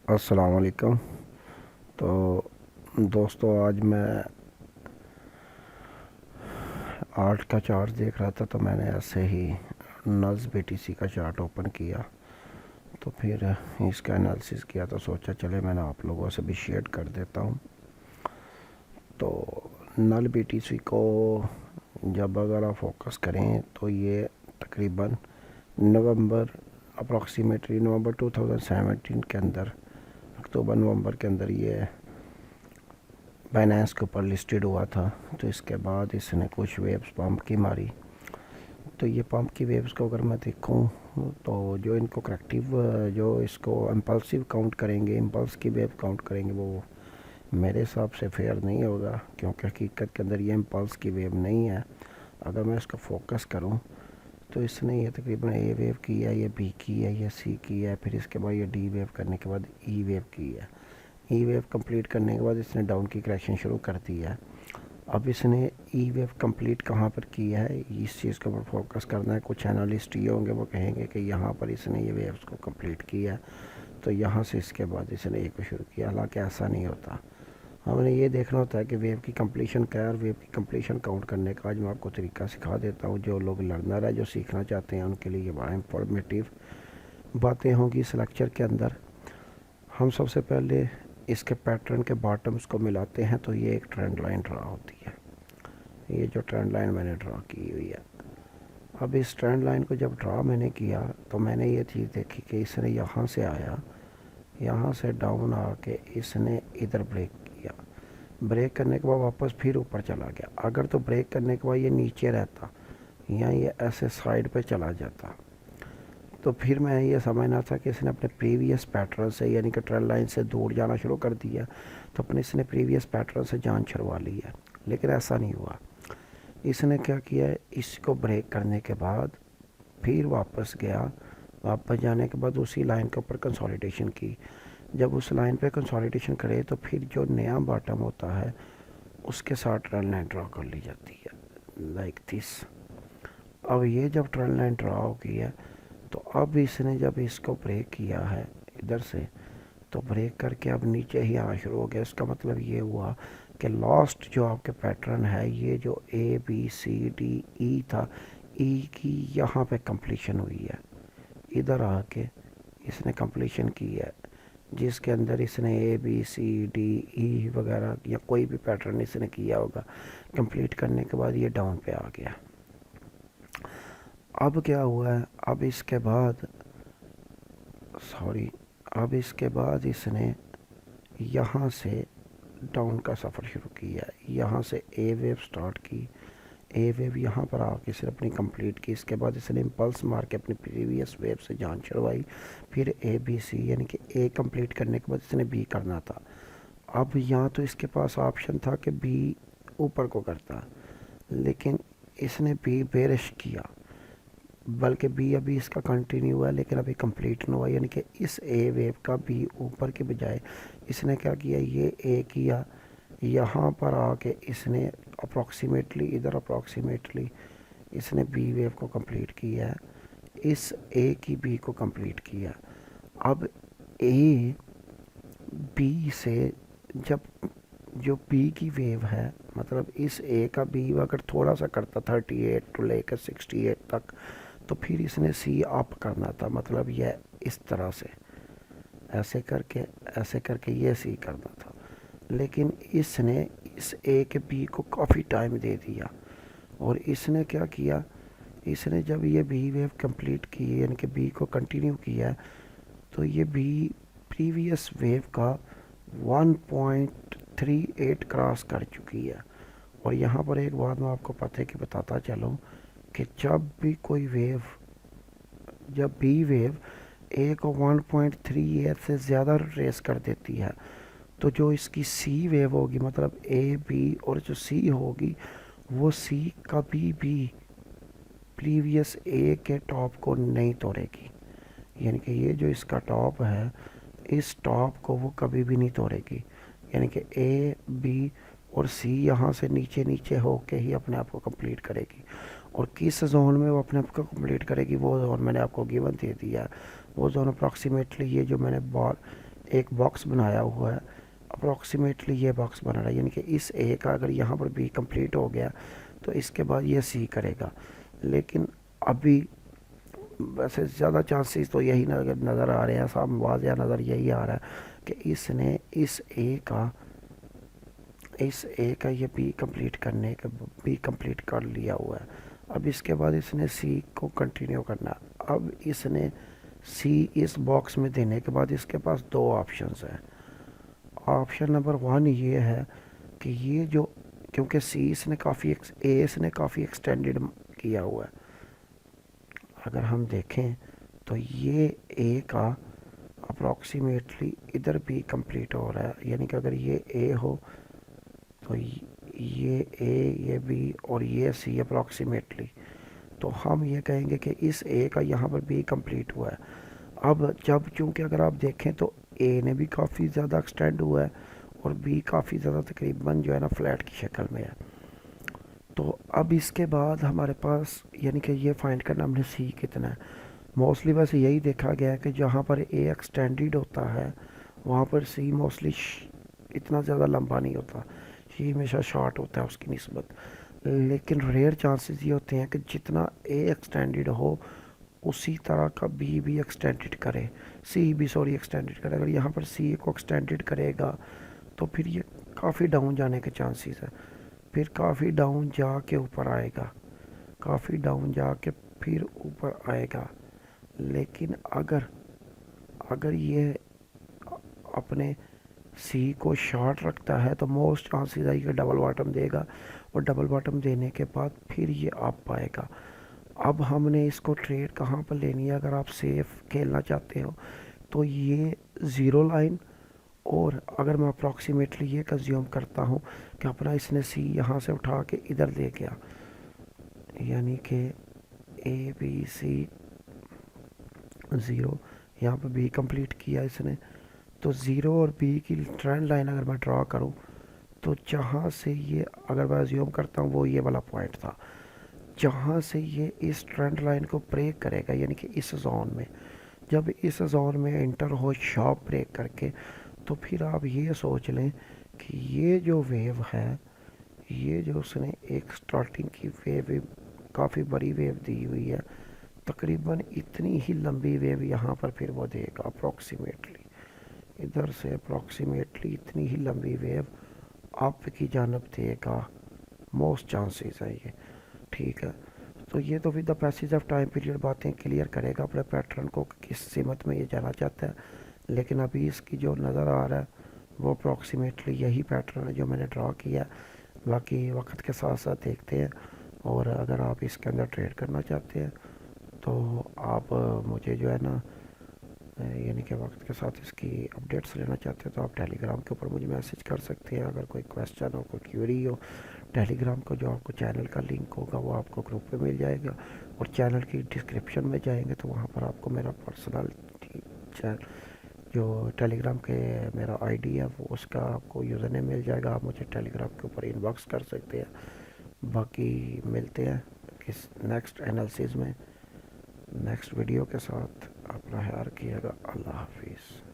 السلام علیکم۔ تو دوستو، آج میں آرٹ کا چارٹ دیکھ رہا تھا، تو میں نے ایسے ہی نلز بی ٹی سی کا چارٹ اوپن کیا، تو پھر اس کا انالیسس کیا، تو سوچا چلے میں نے آپ لوگوں سے بھی شیئر کر دیتا ہوں۔ تو نل بی ٹی سی کو جب اگر آپ فوکس کریں تو یہ تقریباً نومبر اپروکسیمیٹلی نومبر 2017 کے اندر، اکتوبر نومبر کے اندر یہ بائنانس کے اوپر لسٹڈ ہوا تھا۔ تو اس کے بعد اس نے کچھ ویوز پمپ کی ماری۔ تو یہ پمپ کی ویوز کو اگر میں دیکھوں تو جو ان کو کریکٹیو، جو اس کو امپلسیو کاؤنٹ کریں گے، امپلس کی ویو کاؤنٹ کریں گے، وہ میرے حساب سے فیئر نہیں ہوگا، کیونکہ حقیقت کے اندر یہ امپلس کی ویو نہیں ہے۔ اگر میں اس کو فوکس کروں تو اس نے یہ تقریباً اے ویو کی ہے، یہ بی کی ہے، یہ سی کی ہے، پھر اس کے بعد یہ ڈی ویو کرنے کے بعد ای ویو کی ہے۔ ای ویو کمپلیٹ کرنے کے بعد اس نے ڈاؤن کی کریکشن شروع کر دی ہے۔ اب اس نے ای ویو کمپلیٹ کہاں پر کی ہے، اس چیز کے اوپر فوکس کرنا ہے۔ کچھ انالسٹ یہ ہوں گے، وہ کہیں گے کہ یہاں پر اس نے یہ ویوز کو کمپلیٹ کیا ہے، تو یہاں سے اس کے بعد اس نے ایک کو شروع کیا، حالانکہ ایسا نہیں ہوتا۔ ہم نے یہ دیکھنا ہوتا ہے کہ ویو کی کمپلیشن کیا ہے، اور ویو کی کمپلیشن کاؤنٹ کرنے کا آج میں آپ کو طریقہ سکھا دیتا ہوں۔ جو لوگ لرنر ہے، جو سیکھنا چاہتے ہیں، ان کے لیے یہ بڑا انفارمیٹیو باتیں ہوں گی اس لیکچر کے اندر۔ ہم سب سے پہلے اس کے پیٹرن کے باٹمز کو ملاتے ہیں، تو یہ ایک ٹرینڈ لائن ڈرا ہوتی ہے۔ یہ جو ٹرینڈ لائن میں نے ڈرا کی ہوئی ہے، اب اس ٹرینڈ لائن کو جب ڈرا میں نے کیا تو میں نے یہ چیز دیکھی کہ اس نے یہاں سے آیا، یہاں سے ڈاؤن آ کے اس نے ادھر بریک کیا، بریک کرنے کے بعد واپس پھر اوپر چلا گیا۔ اگر تو بریک کرنے کے بعد یہ نیچے رہتا یا یہ ایسے سائڈ پہ چلا جاتا، تو پھر میں یہ سمجھنا تھا کہ اس نے اپنے پریویس پیٹرن سے، یعنی کہ ٹرینڈ لائن سے دور جانا شروع کر دیا، تو اپنے اس نے پریویس پیٹرن سے جان چھڑوا لی ہے۔ لیکن ایسا نہیں ہوا۔ اس نے کیا کیا ہے، اس کو بریک کرنے کے بعد پھر واپس گیا، واپس جانے کے بعد اسی لائن کے اوپر کنسولیڈیشن کی۔ جب اس لائن پہ کنسولیڈیشن کرے تو پھر جو نیا باٹم ہوتا ہے اس کے ساتھ ٹرینڈ لائن ڈرا کر لی جاتی ہے، لائک دس۔ اب یہ جب ٹرینڈ لائن ڈرا ہو گئی ہے، تو اب اس نے جب اس کو بریک کیا ہے ادھر سے، تو بریک کر کے اب نیچے ہی آنا شروع ہو گیا۔ اس کا مطلب یہ ہوا کہ لاسٹ جو آپ کے پیٹرن ہے، یہ جو اے بی سی ڈی ای تھا، ای کی یہاں پہ کمپلیشن ہوئی ہے، ادھر آ کے اس نے کمپلیشن کی ہے، جس کے اندر اس نے اے بی سی ڈی ای وغیرہ یا کوئی بھی پیٹرن اس نے کیا ہوگا، کمپلیٹ کرنے کے بعد یہ ڈاؤن پہ آ گیا۔ اب کیا ہوا ہے، اب اس کے بعد اب اس کے بعد اس نے یہاں سے ڈاؤن کا سفر شروع کیا ہے، یہاں سے اے ویو سٹارٹ کی، اے ویو یہاں پر آ کے اس نے اپنی کمپلیٹ کی۔ اس کے بعد اس نے امپلس مار کے اپنی پریویس ویو سے جان چھڑوائی، پھر اے بی سی، یعنی کہ اے کمپلیٹ کرنے کے بعد اس نے بی کرنا تھا۔ اب یہاں تو اس کے پاس آپشن تھا کہ بی اوپر کو کرتا، لیکن اس نے بی بیرش کیا، بلکہ بی ابھی اس کا کنٹینیو ہے لیکن ابھی کمپلیٹ نہیں ہوا، یعنی کہ اس اے ویو کا بی اوپر کے بجائے اس نے کیا کیا، یہ اے کیا، یہاں پر آ کے اس نے اپروکسیمیٹلی ادھر اپروکسیمیٹلی اس نے بی ویو کو کمپلیٹ کیا ہے، اس اے کی بی کو کمپلیٹ کیا۔ اب اے بی سے جب جو بی کی ویو ہے، مطلب اس اے کا بی اگر تھوڑا سا کرتا 38 ٹو لے کر 68 تک، تو پھر اس نے سی اپ کرنا تھا، مطلب یہ اس طرح سے ایسے کر کے یہ سی کرنا تھا، لیکن اس نے اس اے کے بی کو کافی ٹائم دے دیا، اور اس نے کیا کیا، اس نے جب یہ بی ویو کمپلیٹ کی، یعنی کہ بی کو کنٹینیو کیا، تو یہ بی پریویس ویو کا 1.38 کراس کر چکی ہے۔ اور یہاں پر ایک بات میں آپ کو پتہ ہے کہ بتاتا چلوں کہ جب بھی کوئی ویو، جب بی ویو اے کو 1.38 سے زیادہ ریس کر دیتی ہے، تو جو اس کی سی ویو ہوگی، مطلب اے بی اور جو سی ہوگی، وہ سی کبھی بھی پریویس اے کے ٹاپ کو نہیں توڑے گی، یعنی کہ یہ جو اس کا ٹاپ ہے، اس ٹاپ کو وہ کبھی بھی نہیں توڑے گی، یعنی کہ اے بی اور سی یہاں سے نیچے نیچے ہو کے ہی اپنے آپ کو کمپلیٹ کرے گی۔ اور کس زون میں وہ اپنے آپ کو کمپلیٹ کرے گی، وہ زون میں نے آپ کو گیون دے دیا ہے۔ وہ زون اپروکسیمیٹلی یہ جو میں نے ایک باکس بنایا ہوا ہے، اپروکسیمیٹلی یہ باکس بنا رہا ہے، یعنی کہ اس اے کا اگر یہاں پر بی کمپلیٹ ہو گیا تو اس کے بعد یہ سی کرے گا. لیکن ابھی ویسے زیادہ چانسز تو یہی نظر آ رہے ہیں، صاحب واضح نظر یہی آ رہا ہے کہ اس نے اس اے کا یہ بی کمپلیٹ کر لیا ہوا ہے. اب اس کے بعد اس نے سی کو کنٹینیو کرنا ہے. اب اس نے سی اس باکس میں دینے کے بعد اس کے پاس دو آپشنز ہیں. آپشن نمبر 1 یہ ہے کہ یہ جو، کیونکہ اس نے کافی ایکسٹینڈڈ کیا ہوا ہے، اگر ہم دیکھیں تو یہ اے کا اپروکسیمیٹلی ادھر بھی کمپلیٹ ہو رہا ہے، یعنی کہ اگر یہ اے ہو تو یہ اے، یہ بی اور یہ سی اپروکسیمیٹلی، تو ہم یہ کہیں گے کہ اس اے کا یہاں پر بی کمپلیٹ ہوا ہے. اب چونکہ اگر آپ دیکھیں تو اے نے بھی کافی زیادہ ایکسٹینڈ ہوا ہے اور بی کافی زیادہ تقریباً جو ہے نا فلیٹ کی شکل میں ہے. تو اب اس کے بعد ہمارے پاس، یعنی کہ یہ فائنڈ کرنا ہم نے سی کتنا ہے. موسٹلی بس یہی دیکھا گیا ہے کہ جہاں پر اے ایکسٹینڈیڈ ہوتا ہے وہاں پر سی موسٹلی اتنا زیادہ لمبا نہیں ہوتا، سی ہمیشہ شارٹ ہوتا ہے اس کی نسبت. لیکن ریئر چانسز یہ ہوتے ہیں کہ جتنا اے ایکسٹینڈیڈ ہو اسی طرح کا بی بھی ایکسٹینڈڈ کرے، ایکسٹینڈڈ کرے. اگر یہاں پر سی کو ایکسٹینڈڈ کرے گا تو پھر یہ کافی ڈاؤن جانے کے چانسز ہیں، پھر کافی ڈاؤن جا کے اوپر آئے گا، کافی ڈاؤن جا کے پھر اوپر آئے گا. لیکن اگر یہ اپنے سی کو شارٹ رکھتا ہے تو موسٹ چانسز ہے کہ ڈبل باٹم دے گا، اور ڈبل باٹم دینے کے بعد پھر یہ اپ آئے گا. اب ہم نے اس کو ٹریڈ کہاں پر لینی ہے؟ اگر آپ سیف کھیلنا چاہتے ہو تو یہ زیرو لائن، اور اگر میں اپروکسیمیٹلی یہ کنزیوم کرتا ہوں کہ اپنا اس نے سی یہاں سے اٹھا کے ادھر لے گیا، یعنی کہ اے بی سی زیرو، یہاں پہ بی کمپلیٹ کیا اس نے، تو زیرو اور بی کی ٹرینڈ لائن اگر میں ڈرا کروں تو جہاں سے یہ، اگر میں زیوم کرتا ہوں وہ یہ والا پوائنٹ تھا، جہاں سے یہ اس ٹرینڈ لائن کو بریک کرے گا، یعنی کہ اس زون میں، جب اس زون میں انٹر ہو شارپ بریک کر کے، تو پھر آپ یہ سوچ لیں کہ یہ جو ویو ہے، یہ جو اس نے ایک سٹارٹنگ کی ویو کافی بڑی ویو دی ہوئی ہے، تقریباً اتنی ہی لمبی ویو یہاں پر پھر وہ دے گا اپروکسیمیٹلی، ادھر سے اپروکسیمیٹلی اتنی ہی لمبی ویو آپ کی جانب دے گا. موسٹ چانسز ہے یہ، ٹھیک ہے. تو یہ تو پھر دا پیسیج آف ٹائم پیریڈ باتیں کلیئر کرے گا اپنے پیٹرن کو کہ کس سمت میں یہ جانا چاہتا ہے. لیکن ابھی اس کی جو نظر آ رہا ہے وہ اپروکسیمیٹلی یہی پیٹرن ہے جو میں نے ڈرا کیا. باقی وقت کے ساتھ ساتھ دیکھتے ہیں، اور اگر آپ اس کے اندر ٹریڈ کرنا چاہتے ہیں تو آپ مجھے جو ہے نا، یعنی کہ وقت کے ساتھ اس کی اپڈیٹس لینا چاہتے ہیں تو آپ ٹیلی گرام کے اوپر مجھے میسج کر سکتے ہیں. اگر کوئی کویسچن ہو، کوئی کیوری ہو، ٹیلی گرام کا جو آپ کو چینل کا لنک ہوگا وہ آپ کو گروپ پہ مل جائے گا، اور چینل کی ڈسکرپشن میں جائیں گے تو وہاں پر آپ کو میرا پرسنل جو ٹیلی گرام کے میرا آئی ڈی ہے وہ اس کا آپ کو یوزر نیم مل جائے گا. آپ مجھے ٹیلی گرام کے اوپر ان باکس کر سکتے ہیں. باقی ملتے ہیں کس نیکسٹ انالیسز میں نیکسٹ ویڈیو کے ساتھ. اپنا خیال رکھیے گا. اللہ حافظ.